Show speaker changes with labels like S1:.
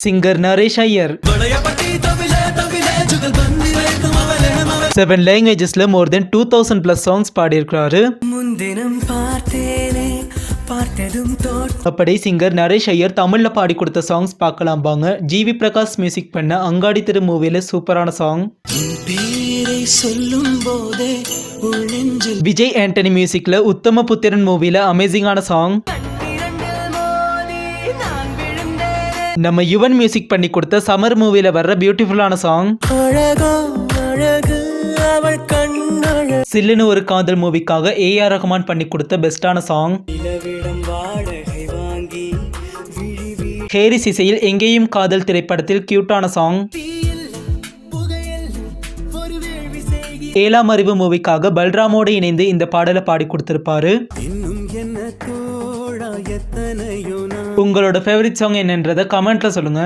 S1: Singer Naresh Iyer 7 languagesல மோர் தென் 2000 plus songs பாடியிருக்கிறாரு. அப்படி singer Naresh Iyer தமிழ்ல பாடி கொடுத்த சாங்ஸ் பார்க்கலாம் வாங்க. ஜிவி பிரகாஷ் மியூசிக் பண்ண அங்காடி திரு மூவில சூப்பரான சாங். விஜய் ஆண்டனி மியூசிக்ல உத்தம புத்திரன் மூவில அமேசிங்கான சாங். நம்ம யுவன் மியூசிக் பண்ணி கொடுத்த சமர் மூவில வர்ற பியூட்டிஃபுல்லான சாங். சில்லுன்னு ஒரு காதல் மூவிக்காக ஏஆர் ரஹ்மான் பண்ணி கொடுத்த பெஸ்டான சாங். ஹேரிஸ் இசையில் எங்கேயும் காதல் திரைப்படத்தில் கியூட்டான சாங். 7ஆம் அறிவு மூவிக்காக பல்ராமோடு இணைந்து இந்த பாடலை பாடி கொடுத்திருப்பாரு. உங்களோட ஃபேவரட் சாங் என்னன்றதை கமெண்ட்ல சொல்லுங்க.